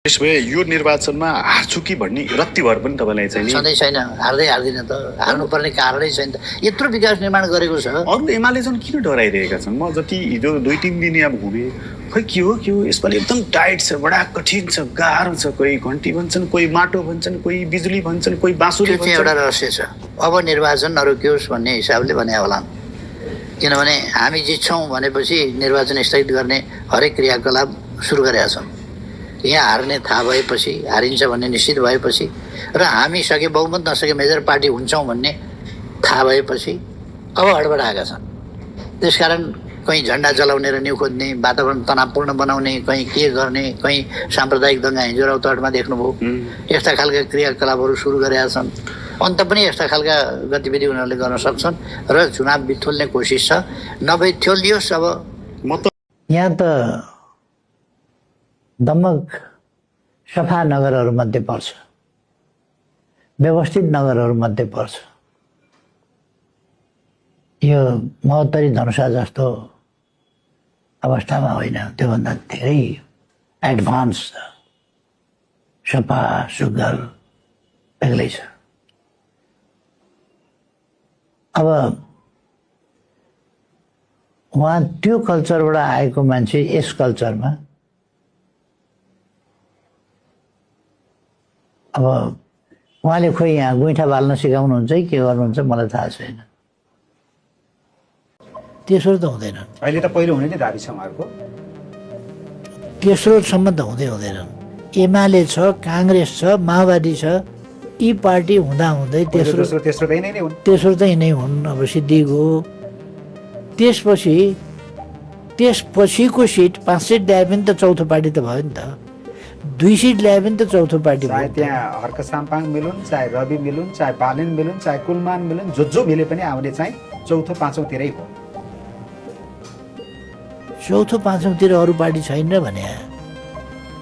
त्यसभए यो निर्वाचनमा हार्छु कि भन्ने रत्तिभर पनि तपाईँलाई चाहिँ नि सधैँ छैन, हार्दिन त, हार्नुपर्ने कारणै छैन त। यत्रो विकास निर्माण गरेको छ। अरू एमाले झन् किन डराइरहेका छन्? म जति हिजो 2-3 दिन यहाँ घुमेँ, खै के हो यसपालि एकदम टाइट छ, बडा कठिन छ, गाह्रो छ। कोही घन्टी भन्छन्, कोही माटो भन्छन्, कोही बिजुली भन्छन्, कोही बाँसुरी भन्छन्। एउटा रहस्य छ, अब निर्वाचन नरोकियोस् भन्ने हिसाबले भने होला। किनभने हामी जित्छौँ भनेपछि निर्वाचन स्थगित गर्ने हरेक क्रियाकलाप सुरु गरेका छौँ। यहाँ हार्ने थाहा भएपछि, हारिन्छ भन्ने निश्चित भएपछि र हामी सके बहुमत नसके मेजर पार्टी हुन्छौँ भन्ने थाहा भएपछि अब हडबडाएका छन्। त्यसकारण कहीँ झन्डा जलाउने र न्यु खोज्ने, वातावरण तनावपूर्ण बनाउने, कहीँ के गर्ने, कहीँ साम्प्रदायिक दङ्गा हिजो रौतहटमा देख्नुभयो। यस्ता खालका क्रियाकलापहरू सुरु गरेका छन्। अन्त पनि यस्ता खालका गतिविधि उनीहरूले गर्न सक्छन् र चुनाव बिथोल्ने कोसिस छ। नभइथोलियोस्। अब म त यहाँ त दमक सफा नगरहरूमध्ये पर्छ, व्यवस्थित नगरहरूमध्ये पर्छ। यो महोत्तरी धनुषा जस्तो अवस्थामा होइन, त्योभन्दा धेरै एडभान्स छ, सफा सुग्घर बेग्लै छ। अब उहाँ त्यो कल्चरबाट आएको मान्छे यस कल्चरमा अब उहाँले खोइ यहाँ गुइठा बाल्न सिकाउनुहुन्छ कि के गर्नुहुन्छ मलाई थाहा छैन। तेस्रो त हुँदैन, अहिले त पहिलो हुने नै दाबी छ उहाँहरूको। तेस्रोसम्म त हुँदैनन्। एमाले छ, काङ्ग्रेस छ, माओवादी छ, यी पार्टी हुँदाहुँदै तेस्रो त यिनै हुन्। अब सिद्धिको त्यसपछिको सिट 5 सिट ल्याए पनि त चौथो पार्टी त भयो नि त। 2 सिट ल्याए पनि त चौथो पार्टी भयो। चाहे त्यहाँ हर्क साम्पाङ मिलुन्, चाहे रवि मिलुन्, चाहे बालेन मिलुन्, चाहे कुलमान मिलुन्, जो मिले पनि आउने चाहिँ चौथो पाँचौँतिरै हो। चौथो पाँचौँतिर अरू पार्टी छैन भने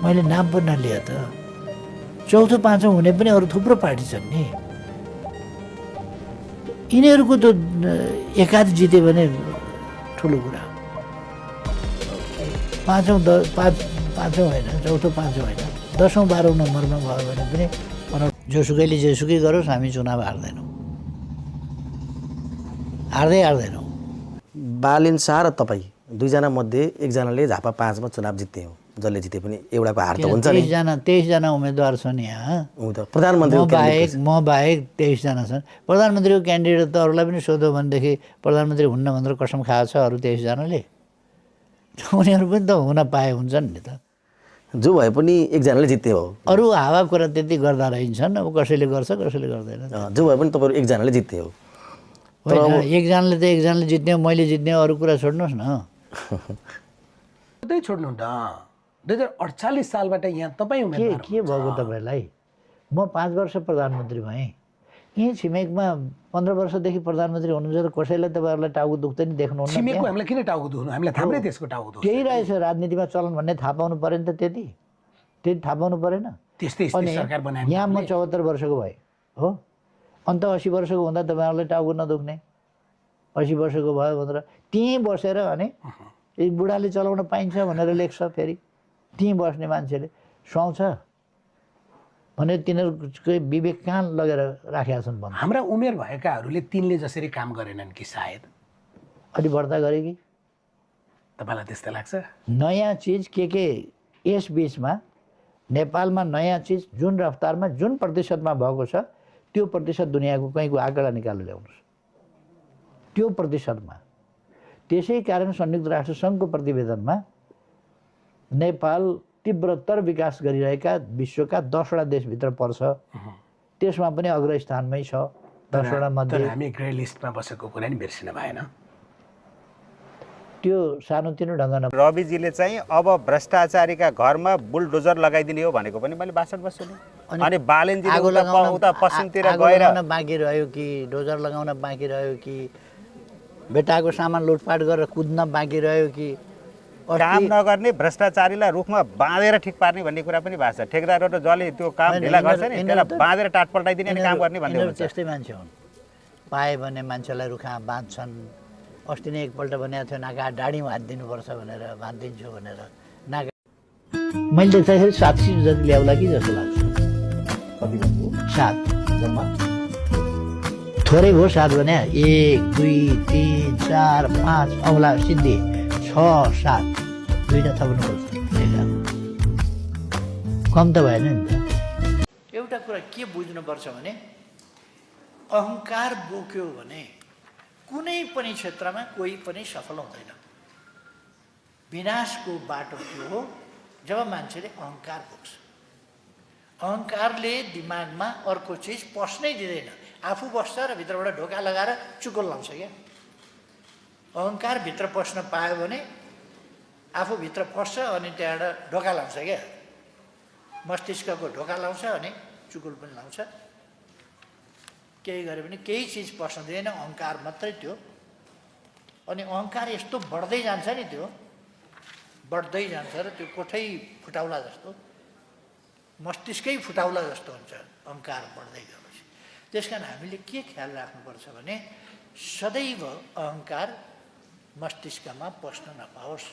मैले नाम पनि नलिए त। चौथो पाँचौँ हुने पनि अरू थुप्रो पार्टी छन् नि। यिनीहरूको त एकाध जित्यो भने ठुलो कुरा। पाँचौँ होइन, चौथो पाँचौँ होइन, 10औँ 12औँ नम्बरमा भयो भने पनि जोसुकैले जेसुकै गरोस् हामी चुनाव हार्दैनौँ। बालेन शाह र तपाईँ दुईजना मध्ये एकजनाले झापा 5 मा चुनाव जित्ने हो। जसले जिते पनि एउटाको हार त हुन्छ नि। 23जना उम्मेदवार छन् यहाँ। प्रधानमन्त्री म बाहेक 23जना छन्। प्रधानमन्त्रीको क्यान्डिडेट त अरूलाई पनि सोध्यो भनेदेखि प्रधानमन्त्री हुन्न भनेर कसम खाएको छ अरू 23जनाले। उनीहरू पनि त हुन पाए हुन्छन् नि त। जो भए पनि एकजनाले जित्ने हो। अरू हावा कुरा त्यति गर्दा रहन्छन्। अब कसैले गर्छ कसैले गर्दैन। जो भए पनि तपाईँहरू एकजनाले जित्ने हो। एकजनाले जित्ने हो, मैले जित्ने हो, अरू कुरा छोड्नुहोस् न। कतै छोड्नु न। 2048 सालबाट यहाँ तपाईँ उम्मेदवार के भएको तपाईँलाई? म 5 वर्ष प्रधानमन्त्री भएँ। यहीँ छिमेकमा 15 वर्षदेखि प्रधानमन्त्री हुनुहुन्छ त कसैलाई तपाईँहरूलाई टाउको दुख्दै नि देख्नुहुन्न? छिमेकको हामीलाई किन टाउको दुख्नु? हामीलाई हाम्रै देशको टाउको दुख्छ। त्यही रहेछ राजनीतिमा चलन भन्ने थाहा पाउनु पऱ्यो नि त। त्यति थाहा पाउनु परेन? त्यस्तै सरकार बनायो। यहाँ म 74 वर्षको भएँ हो। अन्त 80 वर्षको हुँदा तपाईँहरूलाई टाउको नदुख्ने? 80 वर्षको भयो भनेर त्यहीँ बसेर अनि एक बुढाले चलाउन पाइन्छ भनेर लेख्छ। फेरि त्यहीँ बस्ने मान्छेले सुहाउँछ भने तिनीहरूको विवेक कहाँ लगेर राखेका छन् भन्नु। हाम्रा उमेर भएकाहरूले तिनले जसरी काम गरेनन् कि सायद अलि बढ्ता गरे कि तपाईँलाई त्यस्तो लाग्छ? नयाँ चिज के यस बिचमा नेपालमा नयाँ चिज जुन रफ्तारमा जुन प्रतिशतमा भएको छ त्यो प्रतिशत दुनियाँको कहीँको आँकडा निकालेर ल्याउनुहोस् त्यो प्रतिशतमा। त्यसै कारण संयुक्त राष्ट्र सङ्घको प्रतिवेदनमा नेपाल तीव्रतर विकास गरिरहेका विश्वका 10वटा देशभित्र पर्छ। त्यसमा पनि अग्रस्थानमै छ 10वटा मध्ये। हामी ग्रे लिस्टमा बसेको कुरा नि बिर्सिन भएन। त्यो सानोतिनो ढङ्ग रविजीले चाहिँ अब भ्रष्टाचारीका घरमा बुलडोजर लगाइदिने हो भनेको पनि मैले भाषणमा सुने। अनि बालेनजीले उता पश्चिमतिर गएर बाँकी रह्यो कि डोजर लगाउन बाँकी रह्यो कि बेटाको सामान लुटपाट गरेर कुद्न बाँकी रह्यो कि काम नगर्ने भ्रष्टाचारीलाई रुखमा बाँधेर ठिक पार्ने भन्ने कुरा पनि भएको छ। ठेकेदारहरू जसले त्यो काम ढिला गर्छ नि त्यसलाई बाँधेर टाट पल्टाइदिने अनि काम गर्ने भन्ने हुन्छ। त्यस्तै मान्छे हुन्। पाए भने मान्छेलाई रुखमा बाँध्छन्। अस्ति नै एकपल्ट भनेको थियो नाका डाँडीमा हात दिनुपर्छ भनेर बाँधिदिन्छु भनेर नाका मैले देख्दाखेरि 700 जति ल्याउला कि जस्तो लाग्छ। कति भन्नु 7 जम्मा थोरै हो 7 भने 1 2 3 4 5 औला सिद्धि 6 7 दुईटा थप्नुपर्छ। कम त भएन नि त। एउटा कुरा के बुझ्नुपर्छ भने अहङ्कार बोक्यो भने कुनै पनि क्षेत्रमा कोही पनि सफल हुँदैन। विनाशको बाटो त्यो हो जब मान्छेले अहङ्कार बोक्छ। अहङ्कारले दिमागमा अर्को चिज पस्नै दिँदैन। आफू बस्छ र भित्रबाट ढोका लगाएर चुकुल लाउँछ क्या। अहङ्कार भित्र पस्न पायो भने आफू भित्र पस्छ अनि त्यहाँबाट ढोका लाउँछ क्या। मस्तिष्कको ढोका लाउँछ अनि चुकुल पनि लाउँछ। केही गरे पनि केही चिज पस्न दिँदैन, अहङ्कार मात्रै त्यो। अनि अहङ्कार यस्तो बढ्दै जान्छ नि, त्यो बढ्दै जान्छ र त्यो कोठै फुटाउला जस्तो, मस्तिष्कै फुटाउला जस्तो हुन्छ अहङ्कार बढ्दै गएपछि। त्यस कारण हामीले के ख्याल राख्नुपर्छ भने सदैव अहङ्कार मस्तिष्कमा पस्न नपाओस्।